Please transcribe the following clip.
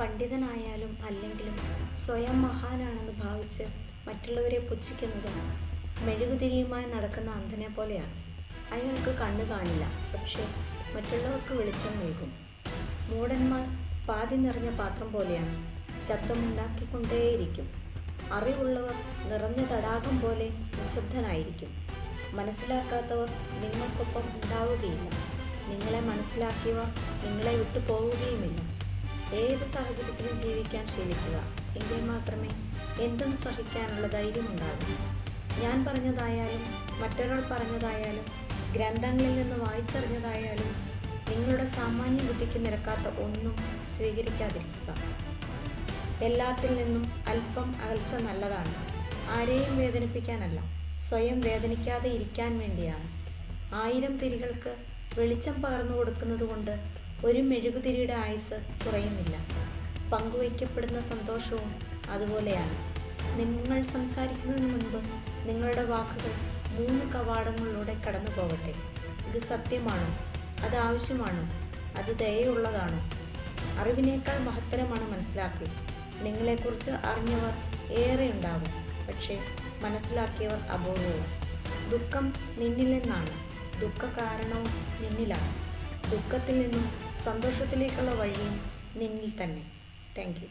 പണ്ഡിതനായാലും അല്ലെങ്കിലും സ്വയം മഹാനാണെന്ന് ഭാവിച്ച് മറ്റുള്ളവരെ പുച്ഛിക്കുന്നത് മെഴുകുതിരിയുമായി നടക്കുന്ന അന്ധനെ പോലെയാണ്. അയാൾക്ക് കണ്ണു കാണില്ല, പക്ഷേ മറ്റുള്ളവർക്ക് വെളിച്ചം നൽകും. മൂഢന്മാർ പാതി നിറഞ്ഞ പാത്രം പോലെയാണ്, ശബ്ദമുണ്ടാക്കിക്കൊണ്ടേയിരിക്കും. അറിവുള്ളവർ നിറഞ്ഞ തടാകം പോലെ നിശബ്ദനായിരിക്കും. മനസ്സിലാക്കാത്തവർ നിങ്ങൾക്കൊപ്പം ഉണ്ടാവുകയില്ല. നിങ്ങളെ മനസ്സിലാക്കിയവർ നിങ്ങളെ വിട്ടു പോവുകയുമില്ല. ഏത് സാഹചര്യത്തിലും ജീവിക്കാൻ ശീലിക്കുക, എങ്കിൽ മാത്രമേ എന്തും സഹിക്കാനുള്ള ധൈര്യമുണ്ടാകൂ. ഞാൻ പറഞ്ഞതായാലും മറ്റൊരാൾ പറഞ്ഞതായാലും ഗ്രന്ഥങ്ങളിൽ നിന്ന് വായിച്ചറിഞ്ഞതായാലും നിങ്ങളുടെ സാമാന്യ ബുദ്ധിക്ക് നിരക്കാത്ത ഒന്നും സ്വീകരിക്കാതിരിക്കുക. എല്ലാത്തിൽ നിന്നും അല്പം അകൽച്ച നല്ലതാണ്. ആരെയും വേദനിപ്പിക്കാനല്ല, സ്വയം വേദനിക്കാതെ ഇരിക്കാൻ വേണ്ടിയാണ്. 1000 തിരികൾക്ക് വെളിച്ചം പകർന്നു കൊടുക്കുന്നത് കൊണ്ട് ഒരു മെഴുകുതിരിയുടെ ആയുസ് കുറയുന്നില്ല. പങ്കുവയ്ക്കപ്പെടുന്ന സന്തോഷവും അതുപോലെയാണ്. നിങ്ങൾ സംസാരിക്കുന്നതിന് മുൻപ് നിങ്ങളുടെ വാക്കുകൾ 3 കവാടങ്ങളിലൂടെ കടന്നു പോകട്ടെ. ഇത് സത്യമാണോ? അത് ആവശ്യമാണോ? അത് ദയയുള്ളതാണോ? അറിവിനേക്കാൾ മഹത്തരമാണ് മനസ്സിലാക്കൽ. നിങ്ങളെക്കുറിച്ച് അറിഞ്ഞവർ ഏറെ ഉണ്ടാകും, പക്ഷേ മനസ്സിലാക്കിയവർ അപൂർവവും. ദുഃഖം നിന്നിൽ നിന്നാണ്, ദുഃഖ കാരണവും നിന്നിലാണ്. ദുഃഖത്തിൽ നിന്നും സന്തോഷത്തിലേക്കുള്ള വഴിയും നിന്നിൽ തന്നെ. Thank you.